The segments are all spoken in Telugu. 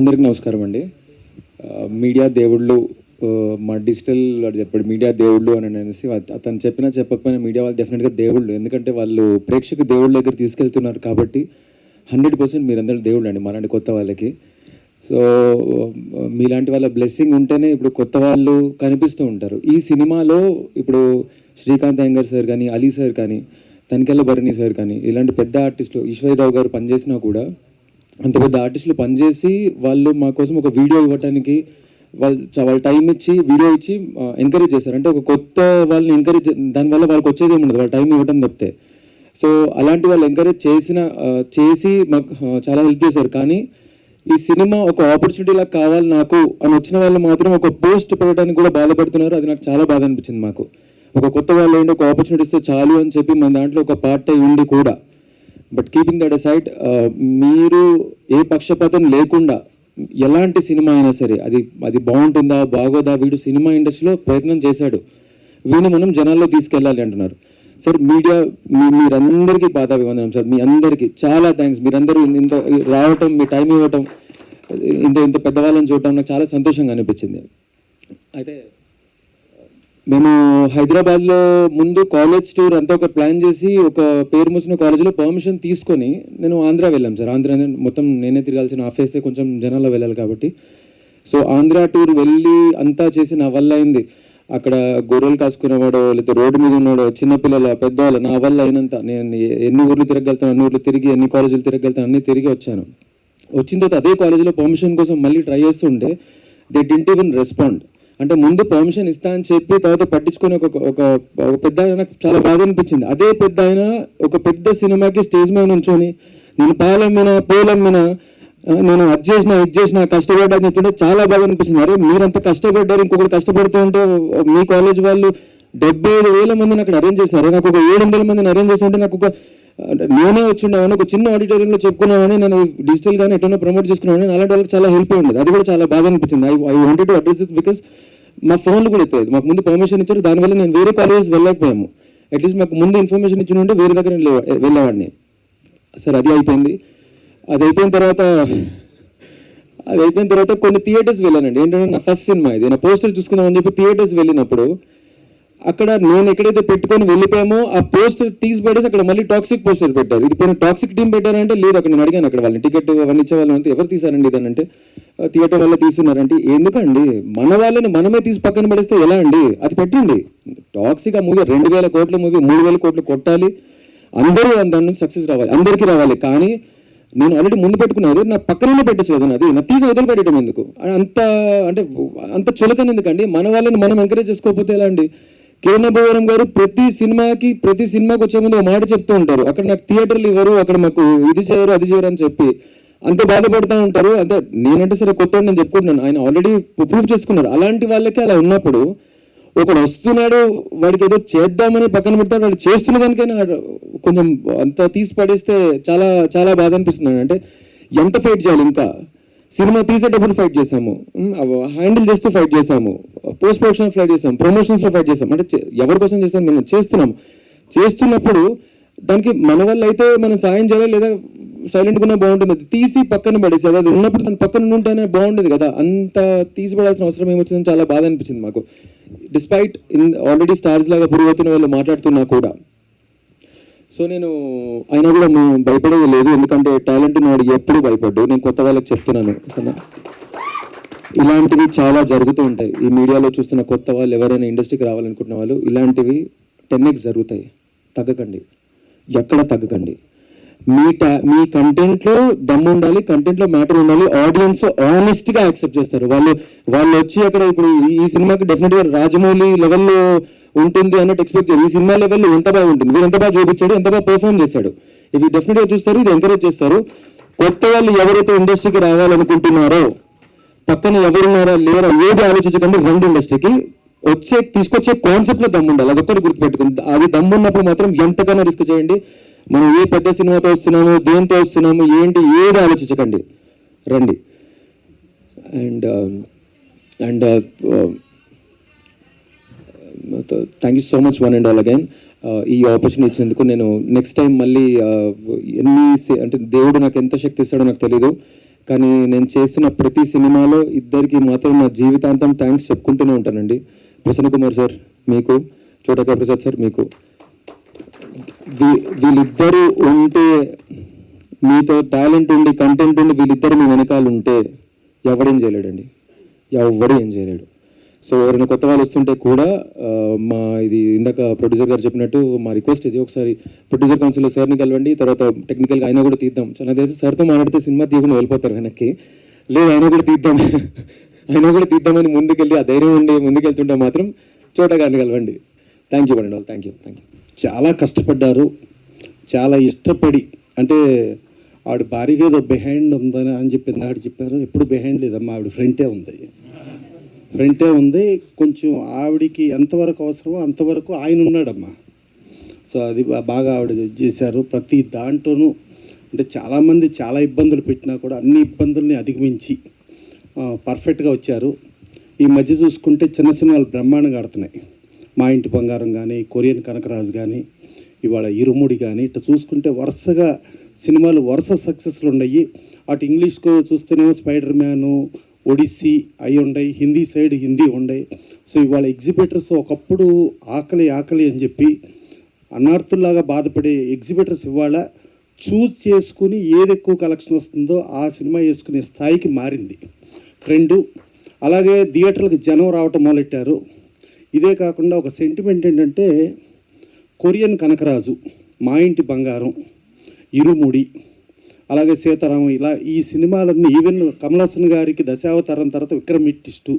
అందరికీ నమస్కారం అండి. మీడియా దేవుళ్ళు, మా డిజిటల్ వాడు చెప్పాడు మీడియా దేవుళ్ళు అని అనేసి. అతను చెప్పినా చెప్పకపోయినా మీడియా వాళ్ళు డెఫినెట్గా దేవుళ్ళు. ఎందుకంటే వాళ్ళు ప్రేక్షక దేవుళ్ళ దగ్గర తీసుకెళ్తున్నారు కాబట్టి 100% మీరందరూ దేవుళ్ళు అండి మాలాంటి కొత్త వాళ్ళకి. సో మీలాంటి వాళ్ళ బ్లెస్సింగ్ ఉంటేనే ఇప్పుడు కొత్త వాళ్ళు కనిపిస్తూ ఉంటారు. ఈ సినిమాలో ఇప్పుడు శ్రీకాంత్ అయ్యంగార్ సార్ కానీ, అలీ సార్ కానీ, తనికెళ్ళ భరణి సార్ కానీ, ఇలాంటి పెద్ద ఆర్టిస్టులు, ఈశ్వరరావు గారు పనిచేసినా కూడా అంత పెద్ద ఆర్టిస్టులు పనిచేసి వాళ్ళు మా కోసం ఒక వీడియో ఇవ్వడానికి వాళ్ళు టైం ఇచ్చి వీడియో ఇచ్చి ఎంకరేజ్ చేశారు. అంటే ఒక కొత్త వాళ్ళని ఎంకరేజ్, దానివల్ల వాళ్ళకి వచ్చేది ఏముండదు, వాళ్ళు టైం ఇవ్వడం తప్పితే. సో అలాంటి వాళ్ళు ఎంకరేజ్ చేసి మాకు చాలా హెల్ప్ చేశారు. కానీ ఈ సినిమా ఒక ఆపర్చునిటీలా కావాలి నాకు అని వచ్చిన వాళ్ళు మాత్రం ఒక పోస్ట్ పెట్టడానికి కూడా బాధపడుతున్నారు. అది నాకు చాలా బాధ అనిపించింది. మాకు ఒక కొత్త వాళ్ళు ఏంటి, ఒక ఆపర్చునిటీ ఇస్తే చాలు అని చెప్పి మన దాంట్లో ఒక పార్ట్ అయి ఉండి కూడా, బట్ కీపింగ్ దట్ అసైడ్, మీరు ఏ పక్షపాతం లేకుండా ఎలాంటి సినిమా అయినా సరే అది బాగుంటుందా బాగోదా, వీడు సినిమా ఇండస్ట్రీలో ప్రయత్నం చేశాడు, వీడిని మనం జనాల్లో తీసుకెళ్ళాలి అంటున్నారు. సార్ మీరందరికీ పాదాభివందనం సార్. మీ అందరికీ చాలా థ్యాంక్స్. మీరందరూ ఇంత రావటం, మీ టైం ఇవ్వటం, ఇంత పెద్దవాళ్ళని చూడటం నాకు చాలా సంతోషంగా అనిపించింది. అయితే మేము హైదరాబాద్లో ముందు కాలేజ్ టూర్ అంతా ఒక ప్లాన్ చేసి ఒక పేరు మూసిన కాలేజీలో పర్మిషన్ తీసుకొని నేను ఆంధ్ర వెళ్ళాం సార్. ఆంధ్ర మొత్తం నేనే తిరగాల్సిన ఆఫీస్ కొంచెం జనాల్లో వెళ్ళాలి కాబట్టి. సో ఆంధ్ర టూర్ వెళ్ళి అంతా చేసి నా వల్ల అయింది. అక్కడ గొర్రెలు కాసుకునేవాడో లేకపోతే రోడ్డు మీద ఉన్నాడో, చిన్నపిల్లల పెద్దవాళ్ళు, నా వల్ల అయినంత నేను ఎన్ని ఊర్లు తిరగలుగుతాను అన్ని ఊర్లు తిరిగి, ఎన్ని కాలేజీలు తిరగలుగుతాను అన్నీ తిరిగి వచ్చాను. వచ్చిన తర్వాత అదే కాలేజీలో పర్మిషన్ కోసం మళ్ళీ ట్రై చేస్తుంటే దే డింట్ ఈవెన్ రెస్పాండ్. అంటే ముందు పర్మిషన్ ఇస్తా అని చెప్పి తర్వాత పట్టించుకొని ఒక పెద్ద ఆయన, నాకు చాలా బాధ అనిపించింది. అదే పెద్ద ఆయన ఒక పెద్ద సినిమాకి స్టేజ్ మీద నుంచొని నేను పాలమ్మిన పోలమ్మిన, నేను అది చేసిన కష్టపడ్డా అని చెప్తుంటే చాలా బాగా అనిపించింది. అరే మీరంతా కష్టపడ్డారు, ఇంకొకటి కష్టపడుతూ ఉంటే మీ కాలేజ్ వాళ్ళు 75,000 మందిని అక్కడ అరేంజ్ చేశారు. నాకు ఒక 700 మందిని అరేంజ్ చేస్తుంటే నాకు నేనే వచ్చిండేవాడిని, ఒక చిన్న ఆడిటోరియంలో చెప్పుకున్నామని, నేను డిజిటల్ గానీ ఎటైనా ప్రమోట్ చేసుకున్నామని, అలాంటి వాళ్ళకి చాలా హెల్ప్ ఉండేది. అది కూడా చాలా బాగా అనిపించింది. I wanted to address this because మా ఫోన్లు కూడా ఎత్తేది. మాకు ముందు పర్మిషన్ ఇచ్చారు, దానివల్ల నేను వేరే కాలేజెస్ వెళ్ళలేకపోయాము. అట్లీస్ట్ మాకు ముందు ఇన్ఫర్మేషన్ ఇచ్చిన ఉంటే వేరే దగ్గర వెళ్ళేవాడిని. సార్ అది అయిపోయింది. అది అయిపోయిన తర్వాత కొన్ని థియేటర్స్ వెళ్ళానండి. ఏంటంటే నా ఫస్ట్ సినిమా ఇది, నా పోస్టర్ చూసుకుందామని చెప్పి థియేటర్స్ వెళ్ళినప్పుడు అక్కడ నేను ఎక్కడైతే పెట్టుకొని వెళ్ళిపోయామో ఆ పోస్టర్ తీసి పడేసి అక్కడ మళ్ళీ టాక్సిక్ పోస్టర్ పెట్టారు. ఇది పోయిన టాక్సిక్ టీం పెట్టారంటే లేదు. అక్కడ నేను అడిగాను అక్కడ వాళ్ళని, టికెట్ అవన్నీ ఇచ్చే వాళ్ళని, అంతా ఎవరు తీసారండి ఇదని అంటే థియేటర్ వల్ల తీస్తున్నారంటే, ఎందుకండి మన వాళ్ళని మనమే తీసి పక్కన పడేస్తే ఎలా అండి, అది పెట్టండి. టాక్సిక్ ఆ మూవీ 2,000 కోట్ల మూవీ, 3,000 కోట్లు కొట్టాలి, అందరూ దాని నుంచి సక్సెస్ రావాలి, అందరికీ రావాలి. కానీ నేను ఆల్రెడీ ముందు పెట్టుకున్నది నా పక్కనే పెట్టచ్చు, అది నా తీసి వదిలి పెట్టడం ఎందుకు, అంత చులకని ఎందుకండి. మన వాళ్ళని మనం ఎంకరేజ్ చేసుకోకపోతే ఎలా అండి. కిరణ్ భువనం గారు ప్రతి సినిమాకి వచ్చే ముందు ఒక మాట చెప్తూ ఉంటారు, అక్కడ నాకు థియేటర్లు ఇవ్వరు, అక్కడ మాకు ఇది చేయరు అది చేయరు అని చెప్పి అంత బాధపడుతూ ఉంటారు. అంటే నేనంటే సరే కొత్త నేను చెప్పుకుంటున్నాను, ఆయన ఆల్రెడీ ప్రూవ్ చేసుకున్నారు. అలాంటి వాళ్ళకి అలా ఉన్నప్పుడు ఒకడు వస్తున్నాడు, వాడికి ఏదో చేద్దామని పక్కన పెడతాడు, వాడు చేస్తున్న దానికైనా కొంచెం అంత తీసి పడేస్తే చాలా చాలా బాధ అనిపిస్తుంది. అంటే ఎంత ఫైట్ చేయాలి, ఇంకా సినిమా తీసేటప్పుడు ఫైట్ చేసాము, హ్యాండిల్ చేస్తూ ఫైట్ చేసాము, పోస్ట్ ప్రొడక్షన్ ఫైట్ చేసాము, ప్రమోషన్స్లో ఫైట్ చేసాము. అంటే ఎవరి కోసం చేసాము, మేము చేస్తున్నప్పుడు దానికి మన వల్ల అయితే మనం సాయం చేయాలి, లేదా సైలెంట్గా ఉన్నా బాగుంటుంది. అది తీసి పక్కన పడేసి అది ఉన్నప్పుడు దాని పక్కన ఉంటేనే బాగుండేది కదా. అంత తీసి పడాల్సిన అవసరం ఏమొచ్చిందని చాలా బాధ అనిపించింది మాకు. డిస్పైట్ ఆల్రెడీ స్టార్స్ లాగా పురుగవుతున్న వాళ్ళు మాట్లాడుతున్నా కూడా. సో నేను అయినా కూడా మేము భయపడేది లేదు, ఎందుకంటే టాలెంట్ ఉన్నవాడు ఎప్పుడు భయపడ్డు. నేను కొత్త వాళ్ళకి చెప్తున్నాను, ఇలాంటివి చాలా జరుగుతూ ఉంటాయి. ఈ మీడియాలో చూస్తున్న కొత్త వాళ్ళు ఎవరైనా ఇండస్ట్రీకి రావాలనుకుంటున్న వాళ్ళు, ఇలాంటివి 10x జరుగుతాయి. తగ్గకండి, ఎక్కడ తగ్గకండి. మీ కంటెంట్లో దమ్ము ఉండాలి, కంటెంట్లో మ్యాటర్ ఉండాలి, ఆడియన్స్ ఆనెస్ట్గా యాక్సెప్ట్ చేస్తారు. వాళ్ళు వచ్చి అక్కడ ఇప్పుడు ఈ సినిమాకి డెఫినెట్గా రాజమౌళి లెవెల్లో ఉంటుంది అన్నట్టు ఎక్స్పెక్ట్ చేయాలి. ఈ సినిమా లెవెల్లో ఎంత బాగా ఉంటుంది, వీడు ఎంత బాగా చూపించాడు, ఎంత బాగా పర్ఫామ్ చేశాడు, ఇవి డెఫినెట్గా చూస్తారు, ఇది ఎంకరేజ్ చేస్తారు. కొత్త వాళ్ళు ఎవరైతే ఇండస్ట్రీకి రావాలనుకుంటున్నారో, పక్కన ఎవరున్నారా లేరా ఏది ఆలోచించకండి, రండి ఇండస్ట్రీకి. తీసుకొచ్చే కాన్సెప్ట్లో దమ్ము ఉండాలి, అదొక్కటి గుర్తుపెట్టుకుంది. అది దమ్ము ఉన్నప్పుడు మాత్రం ఎంతకైనా రిస్క్ చేయండి. మనం ఏ పెద్ద సినిమాతో వస్తున్నాము, దేంతో వస్తున్నాము, ఏంటి ఏది ఆలోచించకండి, రండి. And thank you so much one and all again. ఈ ఆపర్చునిటీ ఇచ్చినందుకు. నేను నెక్స్ట్ టైం మళ్ళీ అంటే దేవుడు నాకు ఎంత శక్తి ఇస్తాడో నాకు తెలీదు, కానీ నేను చేస్తున్న ప్రతి సినిమాలో ఇద్దరికి మాత్రం నా జీవితాంతం థ్యాంక్స్ చెప్పుకుంటూనే ఉంటానండి. ప్రసన్న కుమార్ సార్ మీకు, చోటకా ప్రసాద్ సార్ మీకు. వీళ్ళిద్దరూ ఉంటే, మీతో టాలెంట్ ఉండి కంటెంట్ ఉండి వీళ్ళిద్దరు మీ వెనకాల ఉంటే ఎవడేం చేయలేడండి, ఎవడు ఏం చేయలేడు. సో ఎవరైనా కొత్త వాళ్ళు వస్తుంటే కూడా మా ఇది ఇందాక ప్రొడ్యూసర్ గారు చెప్పినట్టు మా రిక్వెస్ట్ ఇది, ఒకసారి ప్రొడ్యూసర్ కౌన్సిల్ సార్ని కలవండి, తర్వాత టెక్నికల్గా అయినా కూడా తీద్దాం. చాలా తెలిసి సార్తో మాట్లాడితే సినిమా తీయకుండా వెళ్ళిపోతారు వెనక్కి, లేదు అయినా కూడా తీద్దాం అయినా కూడా తీద్దామని ముందుకెళ్ళి ఆ ధైర్యం ఉండి ముందుకెళ్తుంటే మాత్రం చోట గారిని కలవండి. థ్యాంక్ యూ అండి, థ్యాంక్ యూ. చాలా కష్టపడ్డారు, చాలా ఇష్టపడి. అంటే ఆవిడ భారీగా ఏదో బిహైండ్ ఉందని అని చెప్పి ఆవిడ చెప్పారు. ఎప్పుడు బిహైండ్ లేదమ్మా, ఆవిడ ఫ్రంటే ఉంది. కొంచెం ఆవిడికి ఎంతవరకు అవసరమో అంతవరకు ఆయన ఉన్నాడమ్మా. సో అది బాగా ఆవిడ చేశారు. ప్రతి దాంట్లోనూ అంటే చాలామంది చాలా ఇబ్బందులు పెట్టినా కూడా అన్ని ఇబ్బందుల్ని అధిగమించి పర్ఫెక్ట్గా వచ్చారు. ఈ మధ్య చూసుకుంటే చిన్న సినిమాలు బ్రహ్మాండంగా ఆడుతున్నాయి. మా ఇంటి బంగారం కానీ, కొరియన్ కనకరాజు కానీ, ఇవాళ ఇరుముడి కానీ, ఇట్లా చూసుకుంటే వరుసగా సినిమాలు వరుస సక్సెస్లు ఉన్నాయి. అటు ఇంగ్లీష్కు చూస్తేనేమో స్పైడర్ మ్యాను, ఒడిస్సీ అవి ఉన్నాయి, హిందీ సైడ్ హిందీ ఉన్నాయి. సో ఇవాళ ఎగ్జిబిటర్స్ ఒకప్పుడు ఆకలి అని చెప్పి అనార్థుల్లాగా బాధపడే ఎగ్జిబిటర్స్ ఇవాళ చూజ్ చేసుకుని ఏది ఎక్కువ కలెక్షన్ వస్తుందో ఆ సినిమా వేసుకునే స్థాయికి మారింది ట్రెండు. అలాగే థియేటర్లకు జనం రావటం మొదలెట్టారు. ఇదే కాకుండా ఒక సెంటిమెంట్ ఏంటంటే కొరియన్ కనకరాజు, మా ఇంటి బంగారం, ఇరుముడి, అలాగే సీతారామం, ఇలా ఈ సినిమాలన్నీ ఈవెన్ కమల్ హాసన్ గారికి దశావతారం తర్వాత విక్రమిట్టిస్టు,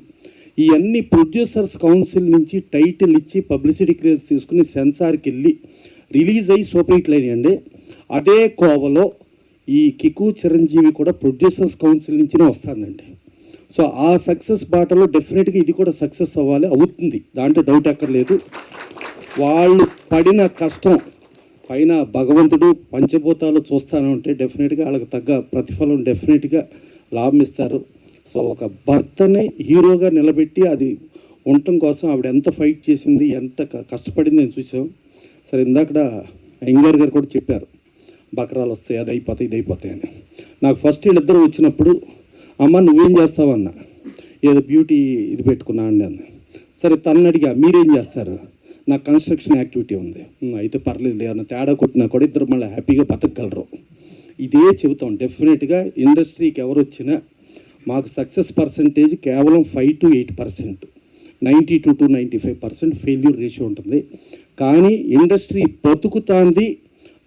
ఇవన్నీ ప్రొడ్యూసర్స్ కౌన్సిల్ నుంచి టైటిల్ ఇచ్చి పబ్లిసిటీ క్లియరెన్స్ తీసుకుని సెన్సార్కి వెళ్ళి రిలీజ్ అయ్యి సూపర్ హిట్లు అయినాయండి. అదే కోవలో ఈ కికు చిరంజీవి కూడా ప్రొడ్యూసర్స్ కౌన్సిల్ నుంచినే వస్తుందండి. సో ఆ సక్సెస్ బాటలో డెఫినెట్గా ఇది కూడా సక్సెస్ అవ్వాలి, అవుతుంది, దాంట్లో డౌట్ ఎక్కర్లేదు. వాళ్ళు పడిన కష్టం పైన భగవంతుడు పంచభూతాలు చూస్తాను అంటే డెఫినెట్గా వాళ్ళకి తగ్గ ప్రతిఫలం డెఫినెట్గా లాభం ఇస్తారు. సో ఒక భర్తని హీరోగా నిలబెట్టి అది ఉండటం కోసం ఆవిడ ఎంత ఫైట్ చేసింది, ఎంత కష్టపడింది అని చూసాం. సరే ఇందాక అయ్యంగార్ గారు కూడా చెప్పారు బకరాలు వస్తాయి, అది అయిపోతాయి, ఇది అయిపోతాయి అని. నాకు ఫస్ట్ వీళ్ళిద్దరూ వచ్చినప్పుడు అమ్మ నువ్వేం చేస్తావన్నా, ఏదో బ్యూటీ ఇది పెట్టుకున్నా అండి అన్న. సరే తను అడిగా మీరేం చేస్తారు, నాకు కన్స్ట్రక్షన్ యాక్టివిటీ ఉంది. అయితే పర్లేదు అన్న, తేడా కొట్టినా కూడా ఇద్దరు మళ్ళీ హ్యాపీగా బతకగలరు. ఇదే చెబుతాం. డెఫినెట్గా ఇండస్ట్రీకి ఎవరు వచ్చినా మాకు సక్సెస్ పర్సంటేజ్ కేవలం 5 to 8%, 92 to 95% ఫెయిల్యూర్ రేషియో ఉంటుంది. కానీ ఇండస్ట్రీ బతుకుతాంది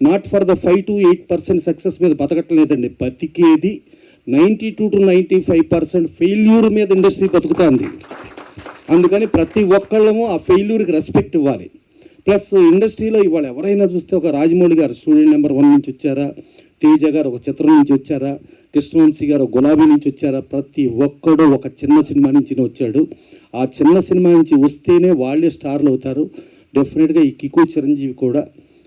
not for the 5 to 8% success మీద బతకట్లేదండి, బతికేది 92 to 95% ఫెయిల్యూర్ మీద ఇండస్ట్రీ బతుకుతుంది. అందుకని ప్రతి ఒక్కళ్ళము ఆ ఫెయిల్యూర్కి రెస్పెక్ట్ ఇవ్వాలి. ప్లస్ ఇండస్ట్రీలో ఇవాళ ఎవరైనా చూస్తే ఒక రాజమౌళి గారు స్టూడెంట్ నెంబర్ 1 నుంచి వచ్చారా, తేజ గారు ఒక చిత్రం నుంచి వచ్చారా, కృష్ణవంశీ గారు గులాబీ నుంచి వచ్చారా, ప్రతి ఒక్కడు ఒక చిన్న సినిమా నుంచి వచ్చాడు. ఆ చిన్న సినిమా నుంచి వస్తేనే వాళ్ళే స్టార్లు అవుతారు. డెఫినెట్గా ఈ కికు చిరంజీవి కూడా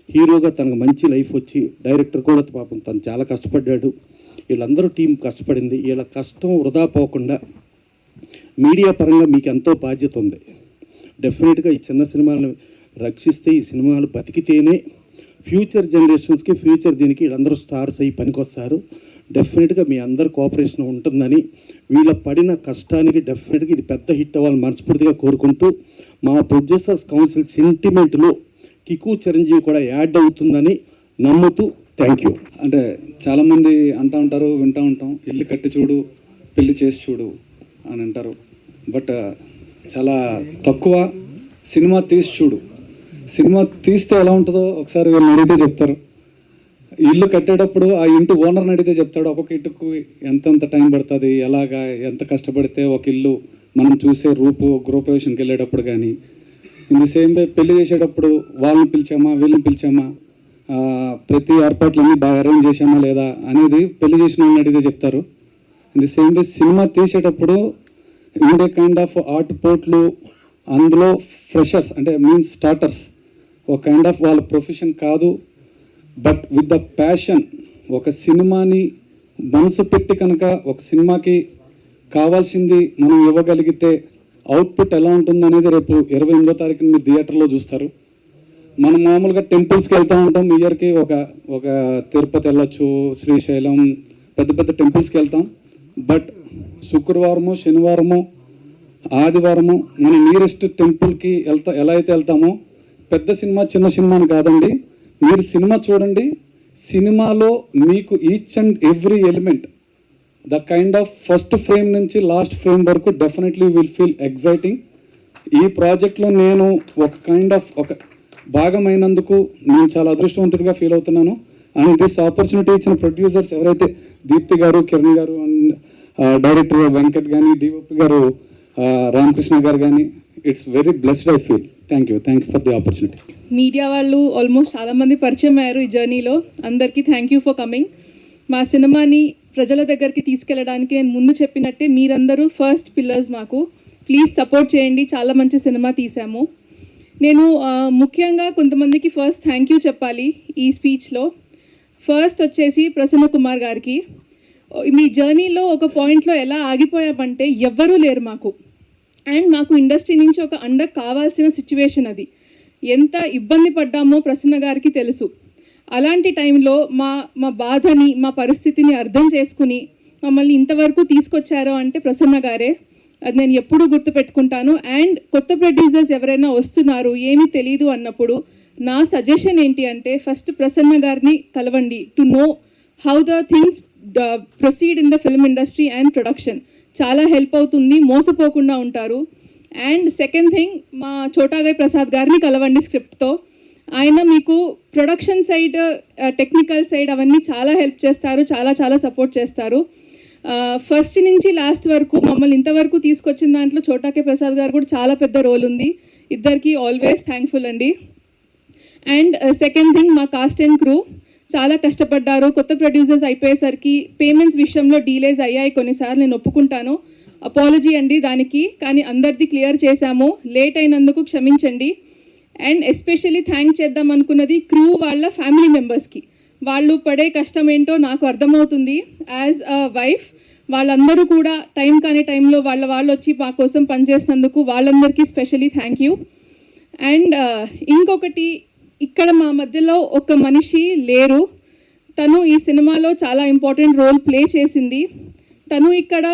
హీరోగా తనకు మంచి లైఫ్ వచ్చి, డైరెక్టర్ కూడా పాపం తను చాలా కష్టపడ్డాడు. వీళ్ళందరూ టీం కష్టపడింది. వీళ్ళ కష్టం వృధా పోకుండా మీడియా పరంగా మీకు ఎంతో బాధ్యత ఉంది. డెఫినెట్గా ఈ చిన్న సినిమాలను రక్షిస్తే, ఈ సినిమాలు బతికితేనే ఫ్యూచర్ జనరేషన్స్కి, ఫ్యూచర్ దీనికి వీళ్ళందరూ స్టార్స్ అయ్యి పనికొస్తారు. డెఫినెట్గా మీ అందరు కోఆపరేషన్ ఉంటుందని, వీళ్ళ పడిన కష్టానికి డెఫినెట్గా ఇది పెద్ద హిట్ అవ్వాలని మనస్ఫూర్తిగా కోరుకుంటూ, మా ప్రొడ్యూసర్స్ కౌన్సిల్ సెంటిమెంట్లో కికు చిరంజీవి కూడా యాడ్ అవుతుందని నమ్ముతూ థ్యాంక్ యూ. అంటే చాలామంది అంటూ ఉంటారు, వింటూ ఉంటాం, ఇల్లు కట్టి చూడు, పెళ్లి చేసి చూడు అని అంటారు. బట్ చాలా తక్కువ సినిమా తీసి చూడు. సినిమా తీస్తే ఎలా ఉంటుందో ఒకసారి వీళ్ళని అడిగితే చెప్తారు. ఇల్లు కట్టేటప్పుడు ఆ ఇంటి ఓనర్ని అడిగితే చెప్తాడు ఒక్కొక్క ఇంటికి ఎంతెంత టైం పడుతుంది, ఎలాగా ఎంత కష్టపడితే ఒక ఇల్లు మనం చూసే గృహప్రవేశానికి వెళ్ళేటప్పుడు కానీ, ఇన్ ది సేమ్ వే పెళ్లి చేసేటప్పుడు వాళ్ళని పిలిచామా వీళ్ళని పిలిచామా, ప్రతి ఏర్పాట్లన్నీ బాగా అరేంజ్ చేసామా లేదా అనేది పెళ్లి చేసిన వాళ్ళని అడిగితే చెప్తారు. In the same way cinema తీసేటప్పుడు ఉండే కైండ్ ఆఫ్ ఆర్ట్ పోర్ట్లు, అందులో ఫ్రెషర్స్ అంటే మీన్స్ స్టార్టర్స్, ఒక కైండ్ ఆఫ్ వాళ్ళ ప్రొఫెషన్ కాదు, బట్ విత్ ద ప్యాషన్ ఒక సినిమాని మనసు పెట్టి కనుక ఒక సినిమాకి కావాల్సింది మనం ఇవ్వగలిగితే అవుట్పుట్ ఎలా ఉంటుందనేది రేపు 28వ తారీఖున మీరు థియేటర్లో చూస్తారు. మనం మామూలుగా టెంపుల్స్కి వెళ్తూ ఉంటాం, ఇయర్కి ఒక తిరుపతి వెళ్ళొచ్చు, శ్రీశైలం, పెద్ద పెద్ద టెంపుల్స్కి వెళ్తాం. బట్ శుక్రవారము, శనివారము, ఆదివారము మన నియరెస్ట్ టెంపుల్కి ఎలా అయితే వెళ్తామో, పెద్ద సినిమా చిన్న సినిమా అని కాదండి, మీరు సినిమా చూడండి. సినిమాలో మీకు each and every element, the kind of first frame నుంచి లాస్ట్ ఫ్రేమ్ వరకు డెఫినెట్లీ విల్ ఫీల్ ఎగ్జైటింగ్. ఈ ప్రాజెక్ట్లో నేను ఒక భాగమైనందుకు నేను చాలా అదృష్టవంతుడిగా ఫీల్ అవుతున్నాను. అండ్ దిస్ ఆపర్చునిటీ ఇచ్చిన ప్రొడ్యూసర్స్ ఎవరైతే దీప్తి గారు, కిరణ్ గారు, అండ్ డైరెక్టర్ వెంకట్ కానీ, డిఓపి గారు రామకృష్ణ గారు కానీ, it's very blessed I feel. Thank you for the opportunity. Media వాళ్ళు ఆల్మోస్ట్ చాలామంది పరిచయం అయ్యారు ఈ జర్నీలో. అందరికీ థ్యాంక్ యూ ఫర్ కమింగ్. మా సినిమాని ప్రజల దగ్గరికి తీసుకెళ్ళడానికి నేను ముందు చెప్పినట్టే మీరందరూ ఫస్ట్ పిల్లర్స్ మాకు. ప్లీజ్ సపోర్ట్ చేయండి. చాలా మంచి సినిమా తీసాము. నేను ముఖ్యంగా కొంతమందికి ఫస్ట్ థ్యాంక్ యూ చెప్పాలి ఈ స్పీచ్లో. ఫస్ట్ వచ్చేసి ప్రసన్న కుమార్ గారికి. మీ జర్నీలో ఒక పాయింట్లో ఎలా ఆగిపోయామంటే ఎవ్వరూ లేరు మాకు, అండ్ మాకు ఇండస్ట్రీ నుంచి ఒక అండర్ కావాల్సిన సిచ్యువేషన్ అది. ఎంత ఇబ్బంది పడ్డామో ప్రసన్న గారికి తెలుసు. అలాంటి టైంలో మా బాధని, మా పరిస్థితిని అర్థం చేసుకుని మమ్మల్ని ఇంతవరకు తీసుకొచ్చారో అంటే ప్రసన్న గారే. అది నేను ఎప్పుడూ గుర్తుపెట్టుకుంటాను. అండ్ కొత్త ప్రొడ్యూసర్స్ ఎవరైనా వస్తున్నారు, ఏమీ తెలీదు అన్నప్పుడు నా సజెషన్ ఏంటి అంటే ఫస్ట్ ప్రసన్న గారిని కలవండి to know how the things proceed in the film industry and production. చాలా హెల్ప్ అవుతుంది, మోసపోకుండా ఉంటారు. అండ్ సెకండ్ థింగ్, మా చోటాగై ప్రసాద్ గారిని కలవండి స్క్రిప్ట్తో. ఆయన మీకు ప్రొడక్షన్ సైడ్, టెక్నికల్ సైడ్ అవన్నీ చాలా హెల్ప్ చేస్తారు, చాలా సపోర్ట్ చేస్తారు. ఫస్ట్ నుంచి లాస్ట్ వరకు మమ్మల్ని ఇంతవరకు తీసుకొచ్చిన దాంట్లో చోటాకే ప్రసాద్ గారు కూడా చాలా పెద్ద రోల్ ఉంది. ఇద్దరికి ఆల్వేస్ థ్యాంక్ఫుల్ అండి. అండ్ సెకండ్ థింగ్, మా కాస్ట్ అండ్ క్రూ చాలా కష్టపడ్డారు. కొత్త ప్రొడ్యూసర్స్ అయిపోయేసరికి పేమెంట్స్ విషయంలో డీలేస్ అయ్యాయి కొన్నిసార్లు, నేను ఒప్పుకుంటాను. అపాలజీ అండి దానికి. కానీ అందరిది క్లియర్ చేశాము. లేట్ అయినందుకు క్షమించండి. అండ్ ఎస్పెషల్లీ థ్యాంక్ చేద్దాం అనుకున్నది క్రూ వాళ్ళ ఫ్యామిలీ మెంబర్స్కి. వాళ్ళు పడే కష్టం ఏంటో నాకు అర్థమవుతుంది యాజ్ అ వైఫ్. వాళ్ళందరూ కూడా టైం కాని టైంలో వాళ్ళు వచ్చి మా కోసం పనిచేసినందుకు వాళ్ళందరికీ స్పెషల్లీ థ్యాంక్ యూ. అండ్ ఇంకొకటి, ఇక్కడ మా మధ్యలో ఒక మనిషి లేరు. తను ఈ సినిమాలో చాలా ఇంపార్టెంట్ రోల్ ప్లే చేసింది. తను ఇక్కడ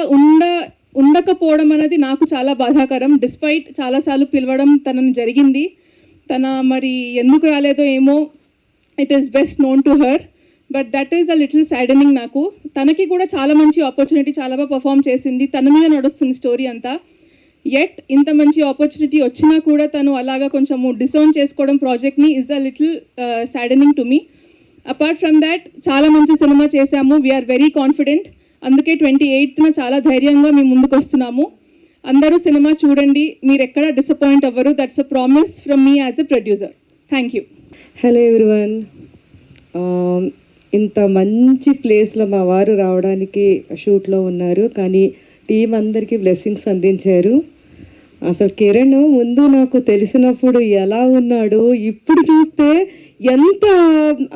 ఉండకపోవడం అనేది నాకు చాలా బాధాకరం. డిస్పైట్ చాలాసార్లు పిలవడం తనని జరిగింది. తన మరి ఎందుకు రాలేదో ఏమో, it is best known to her, but that is a little saddening నాకు. తనకి కూడా చాలా మంచి ఆపర్చునిటీ, చాలా బాగా పర్ఫామ్ చేసింది, తన మీద నడుస్తుంది స్టోరీ అంతా. ఎట్ ఇంత మంచి ఆపర్చునిటీ వచ్చినా కూడా తను అలాగా కొంచెము డిసోన్ చేసుకోవడం ప్రాజెక్ట్ని is a little saddening to me. Apart from that చాలా మంచి సినిమా చేశాము. We are very confident. అందుకే 28న చాలా ధైర్యంగా మేము ముందుకు వస్తున్నాము. అందరూ సినిమా చూడండి, మీరు ఎక్కడ డిసప్పాయింట్ అవ్వరు. That's a promise from me as a producer. Thank you. Hello everyone. ఇంత మంచి ప్లేస్లో మా వారు రావడానికి షూట్లో ఉన్నారు, కానీ టీం అందరికీ బ్లెస్సింగ్స్ అందించారు. అసలు కిరణ్ ముందు నాకు తెలిసినప్పుడు ఎలా ఉన్నాడు, ఇప్పుడు చూస్తే ఎంత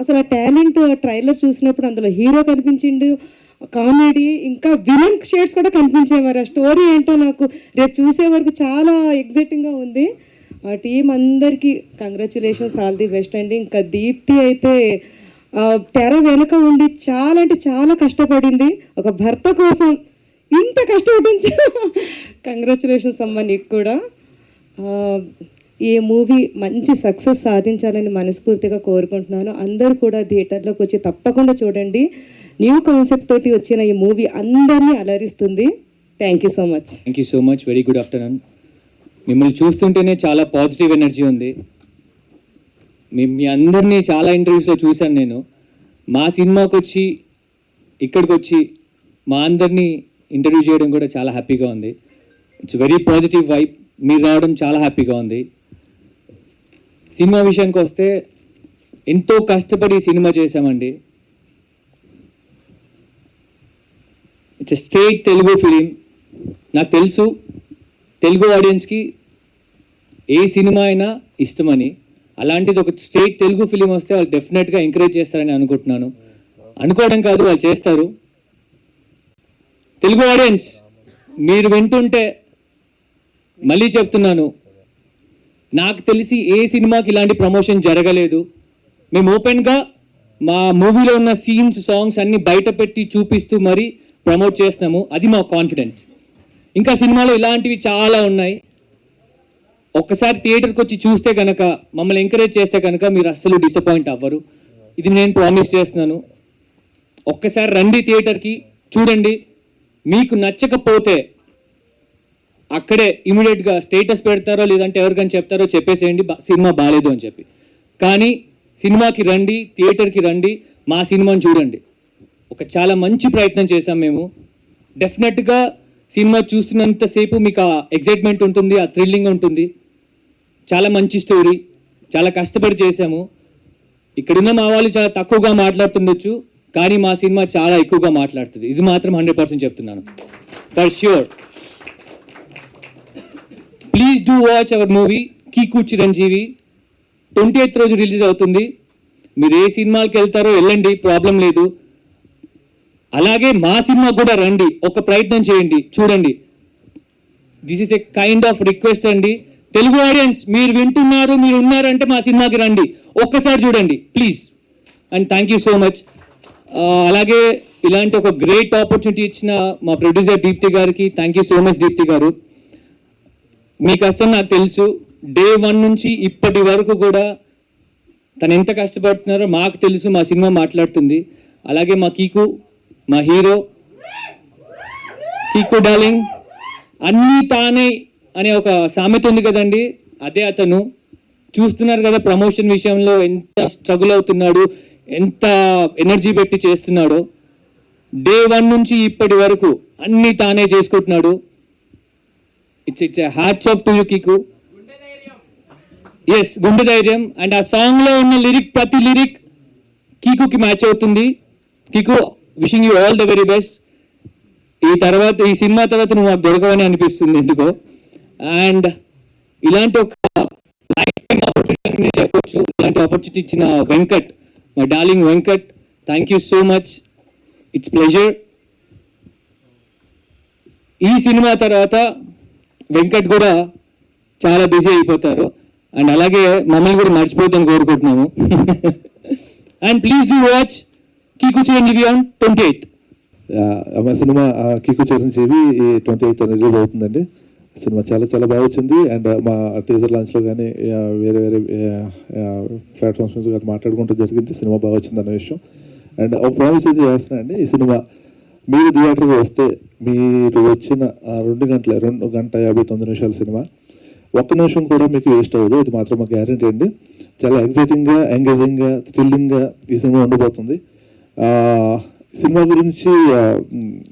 అసలు ఆ టాలెంట్. ట్రైలర్ చూసినప్పుడు అందులో హీరో కనిపించిండు, కామెడీ, ఇంకా విలన్ షేడ్స్ కూడా కనిపించాయి. మరి ఆ స్టోరీ ఏంటో నాకు రేపు చూసే వరకు చాలా ఎగ్జైటింగ్గా ఉంది. ఆ టీం అందరికీ కంగ్రాచులేషన్స్, ఆల్ ది బెస్ట్ అండి. ఇంకా దీప్తి అయితే తెర వెనుక ఉండి చాలా అంటే చాలా కష్టపడింది. ఒక భర్త కోసం ఇంత కష్టపడింది. కంగ్రాచులేషన్స్ అమ్మ నీకు కూడా. ఈ మూవీ మంచి సక్సెస్ సాధించాలని మనస్ఫూర్తిగా కోరుకుంటున్నాను. అందరూ కూడా థియేటర్లోకి వచ్చి తప్పకుండా చూడండి. న్యూ కాన్సెప్ట్ తోటి వచ్చిన ఈ మూవీ అందరినీ అలరిస్తుంది. Thank you so much. Thank you so much. Very good afternoon. మిమ్మల్ని చూస్తుంటేనే చాలా పాజిటివ్ ఎనర్జీ ఉంది. మీ అందరినీ చాలా ఇంటర్వ్యూస్లో చూశాను నేను. మా సినిమాకి వచ్చి ఇక్కడికి వచ్చి మా అందరినీ ఇంటర్వ్యూ చేయడం కూడా చాలా హ్యాపీగా ఉంది. It's very positive vibe. మీరు రావడం చాలా హ్యాపీగా ఉంది. సినిమా విషయానికి వస్తే ఎంతో కష్టపడి సినిమా చేశామండి. It's straight Telugu film. నాకు తెలుసు తెలుగు ఆడియన్స్కి ఏ సినిమా అయినా ఇష్టమని. అలాంటిది ఒక స్ట్రేట్ తెలుగు ఫిలిం వస్తే వాళ్ళు డెఫినెట్గా ఎంకరేజ్ చేస్తారని అనుకుంటున్నాను. అనుకోవడం కాదు, వాళ్ళు చేస్తారు. తెలుగు ఆడియన్స్ మీరు వింటుంటే మళ్ళీ చెప్తున్నాను, నాకు తెలిసి ఏ సినిమాకి ఇలాంటి ప్రమోషన్ జరగలేదు. మేము ఓపెన్గా మా మూవీలో ఉన్న సీన్స్, సాంగ్స్ అన్నీ బయట పెట్టి చూపిస్తూ మరి ప్రమోట్ చేస్తున్నాము, అది మా కాన్ఫిడెన్స్. ఇంకా సినిమాలో ఇలాంటివి చాలా ఉన్నాయి. ఒక్కసారి థియేటర్కి వచ్చి చూస్తే కనుక, మమ్మల్ని ఎంకరేజ్ చేస్తే కనుక మీరు అస్సలు డిసప్పాయింట్ అవ్వరు. ఇది నేను ప్రామిస్ చేస్తున్నాను. ఒక్కసారి రండి థియేటర్కి, చూడండి. మీకు నచ్చకపోతే అక్కడే ఇమీడియట్గా స్టేటస్ పెడతారో లేదంటే ఎవరికైనా చెప్తారో చెప్పేసేయండి సినిమా బాగాలేదు అని చెప్పి. కానీ సినిమాకి రండి, థియేటర్కి రండి, మా సినిమాని చూడండి. ఒక చాలా మంచి ప్రయత్నం చేశాం మేము. డెఫినెట్గా సినిమా చూస్తున్నంతసేపు మీకు ఆ ఎగ్జైట్మెంట్ ఉంటుంది, ఆ థ్రిల్లింగ్ ఉంటుంది. చాలా మంచి స్టోరీ, చాలా కష్టపడి చేశాము. ఇక్కడున్న మా వాళ్ళు చాలా తక్కువగా మాట్లాడుతుండొచ్చు, కానీ మా సినిమా చాలా ఎక్కువగా మాట్లాడుతుంది. ఇది మాత్రం 100% చెప్తున్నాను, for sure. Please do watch our movie Keeku Chiranjeevi. 28th రోజు రిలీజ్ అవుతుంది. మీరు ఏ సినిమాకి వెళ్తారో వెళ్ళండి, ప్రాబ్లం లేదు. అలాగే మా సినిమా కూడా రండి, ఒక ప్రయత్నం చేయండి, చూడండి. This is a kind of request అండి. తెలుగు ఆడియన్స్, మీరు వింటున్నారు, మీరు ఉన్నారంటే మా సినిమాకి రండి, ఒక్కసారి చూడండి please. And thank you so much. అలాగే ఇలాంటి ఒక గ్రేట్ ఆపర్చునిటీ ఇచ్చిన మా ప్రొడ్యూసర్ దీప్తి గారికి thank you so much. Deepthi గారు, మీ కష్టం నాకు తెలుసు. డే 1 నుంచి ఇప్పటి వరకు కూడా తను ఎంత కష్టపడుతున్నారో మాకు తెలుసు, మా సినిమా మాట్లాడుతుంది. అలాగే మా కీకు, మా హీరో కీకు డార్లింగ్, అన్నీ తానే అనే ఒక సామెత ఉంది కదండి, అదే అతను. చూస్తున్నారు కదా ప్రమోషన్ విషయంలో ఎంత స్ట్రగుల్ అవుతున్నాడు, ఎంత ఎనర్జీ పెట్టి చేస్తున్నాడో. డే 1 నుంచి ఇప్పటి వరకు అన్నీ తానే చేసుకుంటున్నాడు. It's hats off to you Keeku. Yes, గుండె ధైర్యం. అండ్ ఆ సాంగ్లో ఉన్న లిరిక్, ప్రతి లిరిక్ కీకుకి మ్యాచ్ అవుతుంది. Kiku, wishing you all the very best. ఈ సినిమా తర్వాత నువ్వు మాకు దొరకవని అనిపిస్తుంది ఎందుకో. అండ్ ఇలాంటి ఒక లైఫ్ టైం ఆపర్చునిటీ చెప్పొచ్చు. ఇలాంటి ఆపర్చునిటీ ఇచ్చిన వెంకట్, మా darling Venkat, thank you so much. It's pleasure. ఈ సినిమా తర్వాత వెంకట్ కూడా చాలా బిజీ అయిపోతారు. అండ్ అలాగే మమ్మల్ని కూడా మర్చిపోతాను కోరుకుంటున్నాము. And please do watch కీకు Chiranjeevi on 28th. మా సినిమా కీకు చిరంజీవి 28th రిలీజ్ అవుతుందండి. సినిమా చాలా చాలా బాగా వచ్చింది. అండ్ మా టీజర్ లాంచ్లో కానీ వేరే వేరే ప్లాట్ఫామ్స్ నుంచి కానీ మాట్లాడుకుంటూ జరిగింది. సినిమా బాగా వచ్చింది అనే విషయం. అండ్ ఒక ప్రామిస్ అయితే చేస్తున్నా అండి, ఈ సినిమా మీరు థియేటర్కి వస్తే మీరు వచ్చిన 2 గంట 59 నిమిషాల సినిమా 1 నిమిషం కూడా మీకు వేస్ట్ అవ్వదు. ఇది మాత్రం మా గ్యారంటీ అండి. చాలా ఎగ్జైటింగ్గా, ఎంగేజింగ్గా, థ్రిల్లింగ్గా ఈ సినిమా ఉండబోతుంది. సినిమా గురించి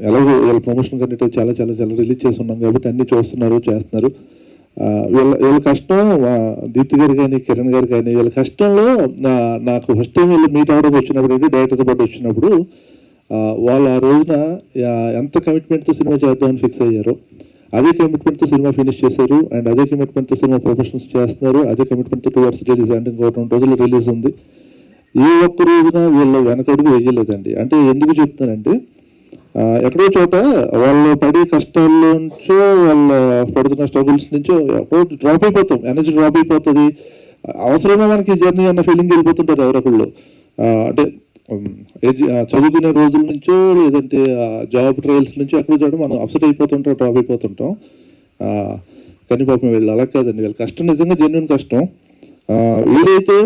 ఎలాగో వీళ్ళ ప్రమోషన్ కంటే చాలా చాలా చాలా రిలీజ్ చేసి ఉన్నాం కాబట్టి అన్నీ చేస్తున్నారు. వీళ్ళ కష్టం, దీప్తి గారు కానీ కిరణ్ గారు కానీ, వీళ్ళ కష్టంలో నాకు ఫస్ట్ టైం వీళ్ళు మీట్ అవ్వడానికి వచ్చినప్పుడు ఏంటి, డైరెక్టర్తో పాటు వచ్చినప్పుడు వాళ్ళు ఆ రోజున ఎంత కమిట్మెంట్తో సినిమా చేద్దామని ఫిక్స్ అయ్యారో అదే కమిట్మెంట్తో సినిమా ఫినిష్ చేశారు. అండ్ అదే కమిట్మెంట్తో సినిమా ప్రొఫెషన్స్ చేస్తున్నారు. అదే కమిట్మెంట్తో 2 hours రిలీజ్, అంటే ఇంకో 2 రోజులు రిలీజ్ ఉంది. ఏ ఒక్క రోజున వీళ్ళు వెనకడుగు వేయలేదండి. అంటే ఎందుకు చెప్తానంటే, ఎక్కడో చోట వాళ్ళు పడే కష్టాల్లో నుంచో, వాళ్ళు పడుతున్న స్ట్రగుల్స్ నుంచో డ్రాప్ అయిపోతాం, ఎనర్జీ డ్రాప్ అయిపోతుంది. అవసరంగా మనకి జర్నీ అన్న ఫీలింగ్ వెళ్ళిపోతుంటారు ఎవరొకళ్ళు. అంటే చదువుకునే రోజుల నుంచో లేదంటే జాబ్ ట్రయల్స్ నుంచో ఎక్కడో చోట మనం అప్సెట్ అయిపోతుంటాం, డ్రాప్ అయిపోతుంటాం. కానీ పాపం వీళ్ళు అలా కాదండి, వీళ్ళ కష్టం నిజంగా జెన్యూన్ కష్టం. వీలైతే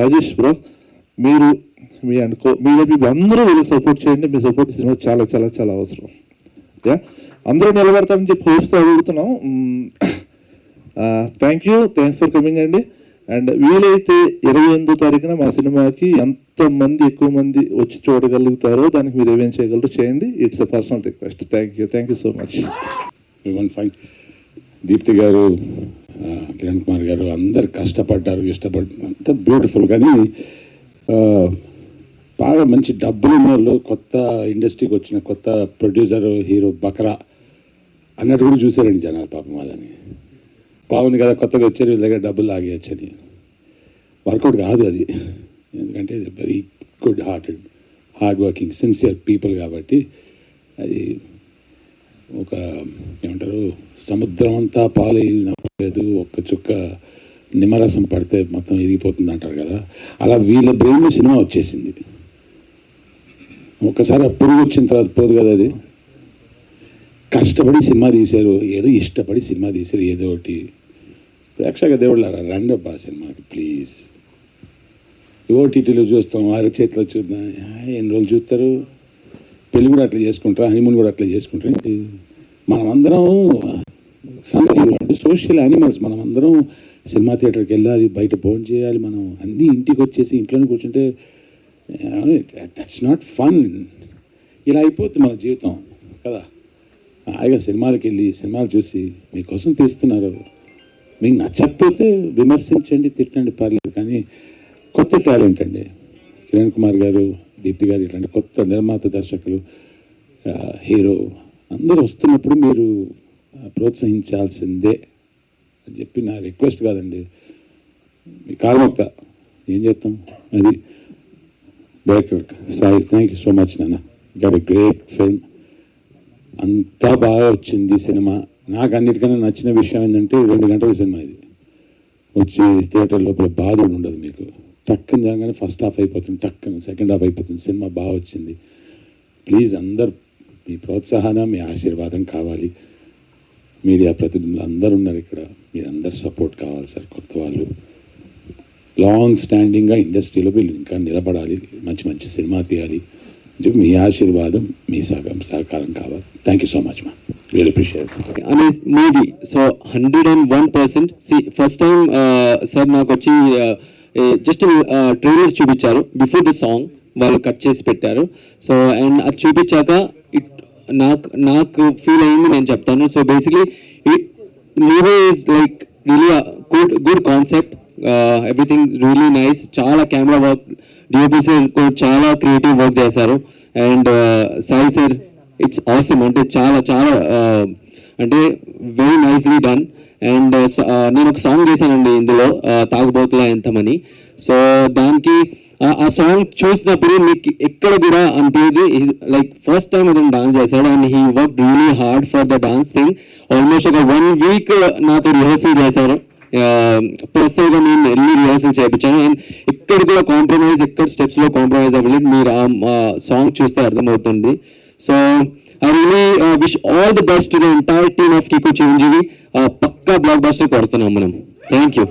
రాజేష్ బ్రో, మీరు మీ అందరూ వీళ్ళకి సపోర్ట్ చేయండి. మీ సపోర్ట్ సినిమా చాలా చాలా చాలా అవసరం. అందరూ నిలబడతారని చెప్పి హోప్స్ అడుగుతున్నాం. థ్యాంక్స్ ఫర్ కమింగ్ అండి. అండ్ వీలైతే 28వ తారీఖున మా సినిమాకి ఎంతమంది ఎక్కువ మంది వచ్చి చూడగలుగుతారో దానికి మీరు ఏమేం చేయగలరో చేయండి. It's a personal request. Thank you so much. Deepthi గారు, కిరణ్ కుమార్ గారు అందరు కష్టపడ్డారు, అంత బ్యూటిఫుల్. కానీ బాగా మంచి డబ్బులు ఉన్న వాళ్ళు, కొత్త ఇండస్ట్రీకి వచ్చిన కొత్త ప్రొడ్యూసర్, హీరో బకరా అన్నట్టు కూడా చూసారండి జనాలు. పాపం వాళ్ళని బాగుంది కదా, కొత్తగా వచ్చారు, వీళ్ళ దగ్గర డబ్బులు లాగేయచ్చని. వర్కౌట్ కాదు అది. ఎందుకంటే ఇది very good hard working sincere people కాబట్టి. అది ఒక ఏమంటారు, సముద్రం అంతా పాలైనలేదు, ఒక్క చుక్క నిమ్మరసం పడితే మొత్తం ఇరిగిపోతుంది అంటారు కదా. అలా వీళ్ళ బ్రెయిన్లో సినిమా వచ్చేసింది. ఒకసారి ఆ పురుగు వచ్చిన తర్వాత పోదు కదా అది. కష్టపడి సినిమా తీశారు, ఏదో ఇష్టపడి సినిమా తీశారు, ఏదో ఒకటి. ప్రేక్షక దేవుళ్ళారా రండి అబ్బా సినిమాకి ప్లీజ్. ఓటీటీలో చూస్తాం, చేతిలో చూద్దాం, ఎన్ని రోజులు చూస్తారు. పెళ్ళి కూడా అట్లా చేసుకుంటారా, హనీమూన్ కూడా అట్లా చేసుకుంటారా ఏంటి? మనమందరం సోషల్ యానిమల్స్, మనమందరం సినిమా థియేటర్కి వెళ్ళాలి, బయట భోజనం చేయాలి. మనం అన్నీ ఇంటికి వచ్చేసి ఇంట్లోనే కూర్చుంటే దట్స్ నాట్ ఫన్. ఇలా అయిపోతుంది మన జీవితం కదా. హాయిగా సినిమాలకు వెళ్ళి సినిమాలు చూసి మీకోసం తీస్తున్నారు. మీకు నచ్చకపోతే విమర్శించండి, తిట్టండి, పర్లేదు. కానీ కొత్త టాలెంట్ అండి కిరణ్ కుమార్ గారు, దీప్తి గారు, ఇట్లాంటి కొత్త నిర్మాత, దర్శకులు, హీరో అందరూ వస్తున్నప్పుడు మీరు ప్రోత్సహించాల్సిందే అని చెప్పి నా రిక్వెస్ట్ కాదండి, మీ కాలమొక్త. ఏం చేస్తాం అది. Director Sai, thank you so much నాన్న, గాట్ ఎ గ్రేట్ ఫిల్మ్. అంతా బాగా వచ్చింది సినిమా. నాకు అన్నిటికన్నా నచ్చిన విషయం ఏంటంటే 2 గంటల సినిమా ఇది. వచ్చి థియేటర్ లోపల బాధ ఉండదు మీకు. టక్కని జరగానే ఫస్ట్ హాఫ్ అయిపోతుంది, టక్కని సెకండ్ హాఫ్ అయిపోతుంది. సినిమా బాగా వచ్చింది. ప్లీజ్ అందరు మీ ప్రోత్సాహన, మీ ఆశీర్వాదం కావాలి. మీడియా ప్రతినిధులు అందరు ఉన్నారు ఇక్కడ, మీరందరు సపోర్ట్ కావాలి సార్. కొత్త వాళ్ళు లాంగ్ స్టాండింగ్గా ఇండస్ట్రీలో వీళ్ళు ఇంకా నిలబడాలి, మంచి మంచి సినిమా తీయాలి. మీ ఆశీర్వాదం, మీ సహకారం కావాలి. థ్యాంక్ యూ సో మచ్ మా, రియల్ అప్రిషియేట్. అనే movie so 101%. First time sir నాకు వచ్చి జస్ట్ ట్రైలర్ చూపించారు. బిఫోర్ ద సాంగ్ వాళ్ళు కట్ చేసి పెట్టారు. సో అండ్ అది చూపించాక నాకు ఫీల్ అయింది, నేను చెప్తాను. So basically movie is like really good concept, everything really nice. చాలా కెమెరా వర్క్, డిఓపి సార్ కూడా చాలా క్రియేటివ్ వర్క్ చేశారు. And Sai sir it's awesome, అంటే చాలా చాలా అంటే వెరీ నైస్లీ డన్. అండ్ నేను ఒక సాంగ్ చేశానండి ఇందులో, తాగుబోతులా ఎంతమని. సో దానికి ఆ సాంగ్ చూసినప్పుడు మీకు ఎక్కడ కూడా అనిపించేది లైక్ ఫస్ట్ టైం అతను డాన్స్ చేశాడు. And he work really hard for the dance thing. Almost ఒక 1 వీక్ నాతో రిహర్సల్ చేశారు. పర్సనల్గా నేను వెళ్ళి రిహర్సల్ చేయించాను. అండ్ ఎక్కడ కూడా కాంప్రమైజ్, ఎక్కడ స్టెప్స్లో కాంప్రమైజ్ అవ్వలేదు. మీరు ఆ సాంగ్ చూస్తే అర్థమవుతుంది. So I really wish all the best to the entire team of Kiku Chiranjeevi. పక్కా బ్లాక్ బస్టర్ కొడుతున్నాం మనం. Thank you.